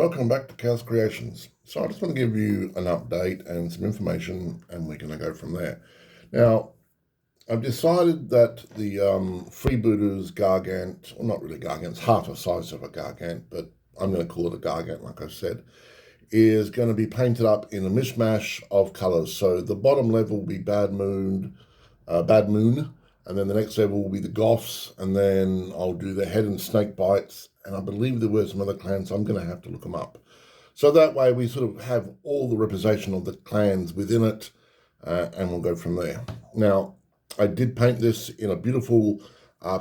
welcome back to Chaos Creations. So I just want to give you an update and some information, and we're going to go from there. Now, I've decided that the freebooters gargant, well, not really gargant, it's half the size of a gargant, but I'm going to call it a gargant, like I said, is going to be painted up in a mishmash of colors. So the bottom level will be Bad Moon, and then the next level will be the Goths, and then I'll do the Head and Snake Bites, and I believe there were some other clans, so I'm going to have to look them up. So that way we sort of have all the representation of the clans within it, and we'll go from there. Now, I did paint this in a beautiful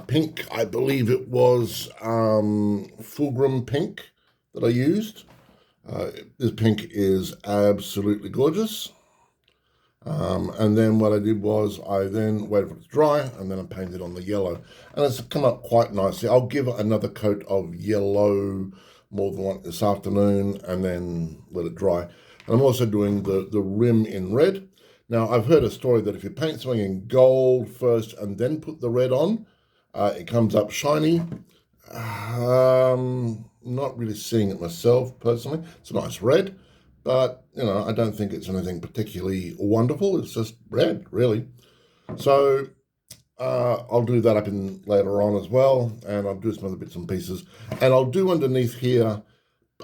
pink. I believe it was Fulgrim pink that I used. This pink is absolutely gorgeous. And then what I did was I then waited for it to dry, and then I painted on the yellow. And it's come up quite nicely. I'll give it another coat of yellow, more than one this afternoon, and then let it dry. And I'm also doing the rim in red. Now, I've heard a story that if you paint something in gold first and then put the red on, it comes up shiny. Not really seeing it myself, personally. It's a nice red. But, I don't think it's anything particularly wonderful. It's just red, really. So I'll do that up in later on as well. And I'll do some other bits and pieces. And I'll do underneath here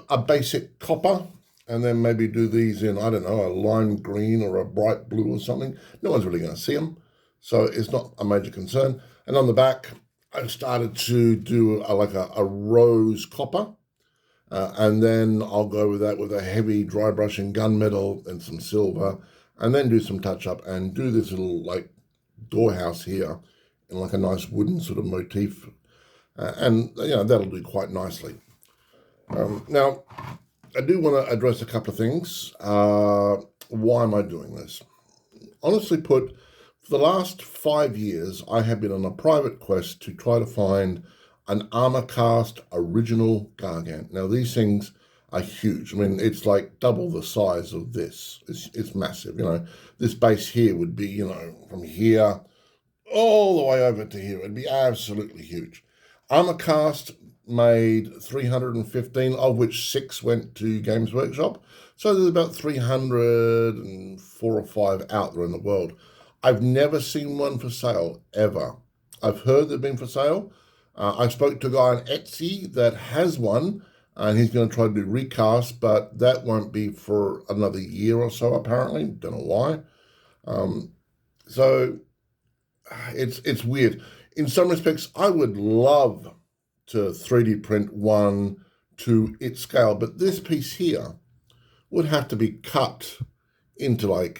a basic copper. And then maybe do these in, I don't know, a lime green or a bright blue or something. No one's really going to see them. So it's not a major concern. And on the back, I've started to do a rose copper. And then I'll go with that with a heavy dry brush and gunmetal and some silver, and then do some touch up and do this little doorhouse here in a nice wooden sort of motif. And that'll do quite nicely. Now, I do want to address a couple of things. Why am I doing this? Honestly put, for the last 5 years, I have been on a private quest to try to find an Armorcast original gargant. Now, these things are huge. I mean, it's like double the size of this. It's massive, This base here would be, from here all the way over to here. It'd be absolutely huge. Armorcast made 315, of which 6 went to Games Workshop. So there's about 304 or 5 out there in the world. I've never seen one for sale, ever. I've heard they've been for sale. I spoke to a guy on Etsy that has one, and he's going to try to do recast, but that won't be for another year or so, apparently. Don't know why. So it's weird. In some respects, I would love to 3D print one to its scale, but this piece here would have to be cut into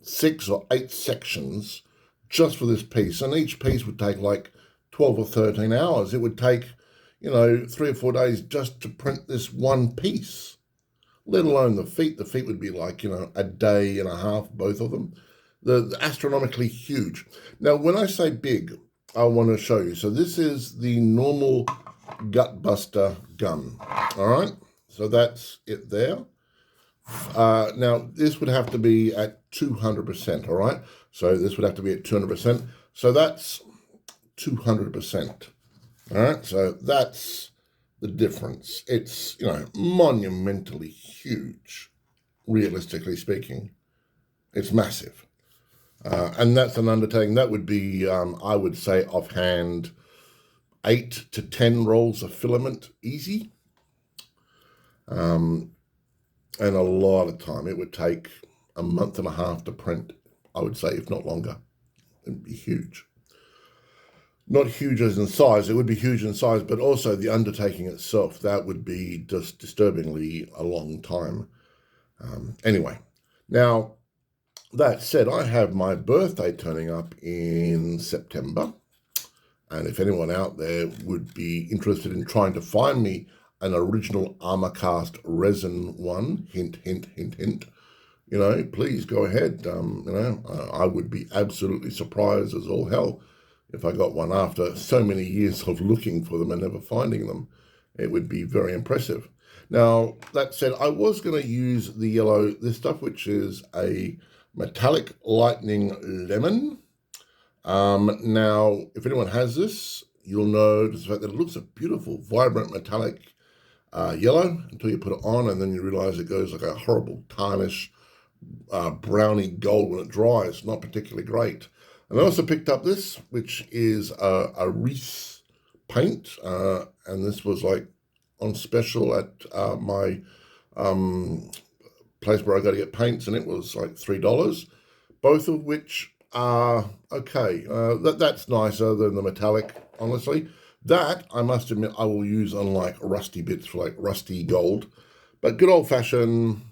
6 or 8 sections just for this piece, and each piece would take 12 or 13 hours. It would take, 3 or 4 days just to print this one piece, let alone the feet. The feet would be a day and a half, both of them. They're astronomically huge. Now, when I say big, I want to show you. So this is the normal Gutbuster gun, all right? So that's it there. Now, this would have to be at 200%, all right? So this would have to be at 200%. So that's 200%. All right, so that's the difference. It's, monumentally huge, realistically speaking. It's massive. And that's an undertaking. That would be, I would say offhand, 8 to 10 rolls of filament, easy. And a lot of time. It would take a month and a half to print, I would say, if not longer. It'd be huge. Not huge as in size, it would be huge in size, but also the undertaking itself, that would be just disturbingly a long time. Anyway, now, that said, I have my birthday turning up in September, and if anyone out there would be interested in trying to find me an original Armorcast resin one, hint, hint, hint, hint, please go ahead. I would be absolutely surprised as all hell if I got one after so many years of looking for them and never finding them. It would be very impressive. Now, that said, I was going to use the yellow, this stuff, which is a metallic lightning lemon. Now, if anyone has this, you'll notice the fact that it looks a beautiful, vibrant metallic yellow until you put it on, and then you realize it goes like a horrible tarnish browny gold when it dries. Not particularly great. And I also picked up this, which is a wreath paint, and this was like on special at my place where I go to get paints, and it was like $3, both of which are okay. That's nicer than the metallic, honestly. That, I must admit, I will use on like rusty bits for like rusty gold. But good old-fashioned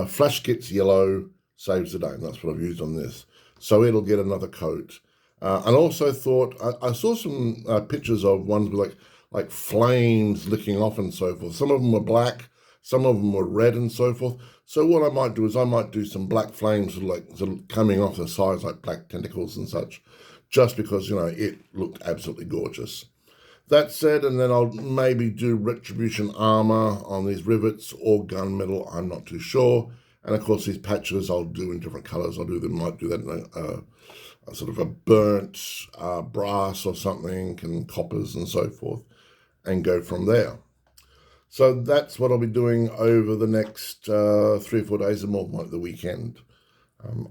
flash kits yellow saves the day, and that's what I've used on this. So it'll get another coat. And also thought, I saw some pictures of ones with like flames licking off and so forth. Some of them were black, some of them were red and so forth. So what I might do is I might do some black flames sort of coming off the sides like black tentacles and such, just because, you know, it looked absolutely gorgeous. That said, and then I'll maybe do retribution armor on these rivets or gunmetal, I'm not too sure. And of course these patches I'll do in different colors. Might do that in a sort of a burnt brass or something, and coppers and so forth, and go from there. So that's what I'll be doing over the next 3 or 4 days, and more like the weekend.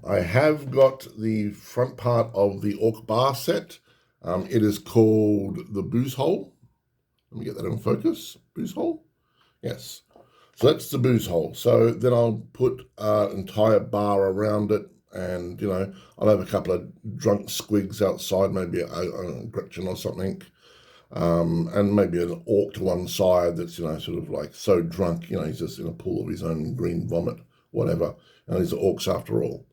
I have got the front part of the Orc bar set. It is called the Booze Hole. Let me get that in focus. Booze Hole? Yes. So that's the Booze Hole. So then I'll put an entire bar around it, and, you know, I'll have a couple of drunk squigs outside, maybe a Gretchen or something, and maybe an orc to one side that's, you know, sort of like so drunk, you know, he's just in a pool of his own green vomit, whatever. And these are orcs after all.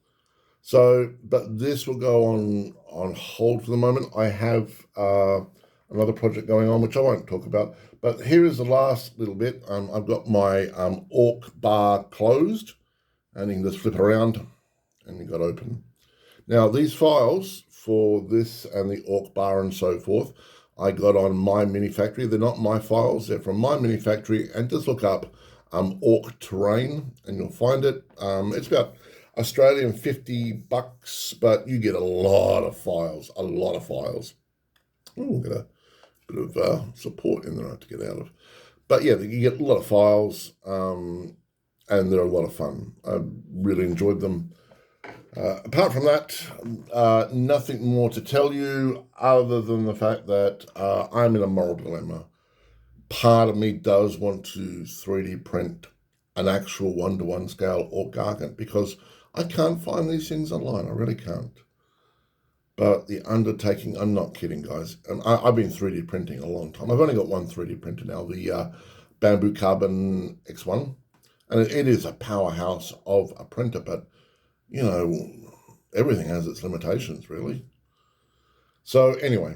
So, but this will go on hold for the moment. I have another project going on, which I won't talk about. But here is the last little bit. I've got my orc bar closed, and you can just flip it around, and you've got open. Now, these files for this and the orc bar and so forth, I got on My Mini Factory. They're not my files, they're from My Mini Factory. And just look up orc terrain, and you'll find it. It's about Australian $50, but you get a lot of files, Ooh, got a bit of support in there to get out of. But yeah, you get a lot of files, and they're a lot of fun. I really enjoyed them. Apart from that, nothing more to tell you other than the fact that I'm in a moral dilemma. Part of me does want to 3D print an actual 1-to-1 scale or gargant, because I can't find these things online. I really can't. But the undertaking, I'm not kidding, guys. I've been 3D printing a long time. I've only got one 3D printer now, the Bamboo Carbon X1. And it is a powerhouse of a printer, but, you know, everything has its limitations, really. So anyway,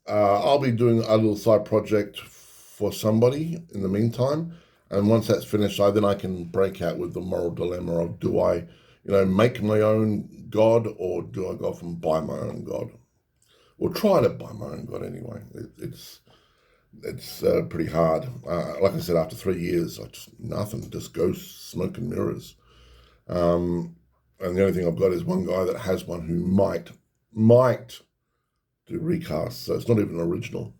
I'll be doing a little side project for somebody in the meantime. And once that's finished, then I can break out with the moral dilemma of, do I, you know, make my own god, or do I go off and buy my own god? Or try to buy my own god anyway. It's pretty hard. Like I said, after 3 years, nothing, just ghosts, smoke and mirrors. And the only thing I've got is one guy that has one who might do recasts, so it's not even original.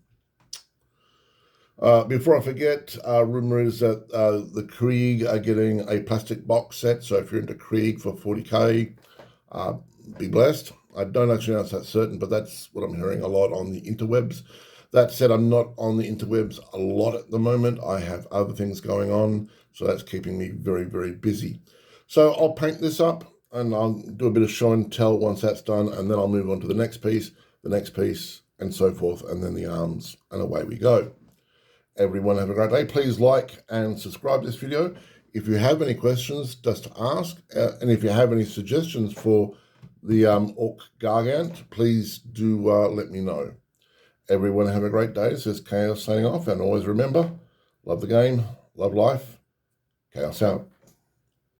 Before I forget, rumor is that the Krieg are getting a plastic box set, so if you're into Krieg for 40k, be blessed. I don't actually know if that's certain, but that's what I'm hearing a lot on the interwebs. That said, I'm not on the interwebs a lot at the moment. I have other things going on, so that's keeping me very, very busy. So I'll paint this up, and I'll do a bit of show and tell once that's done, and then I'll move on to the next piece, and so forth, and then the arms, and away we go. Everyone have a great day. Please like and subscribe to this video. If you have any questions, just ask. And if you have any suggestions for the Orc Gargant, please do let me know. Everyone have a great day. This is Chaos signing off. And always remember, love the game, love life. Chaos out.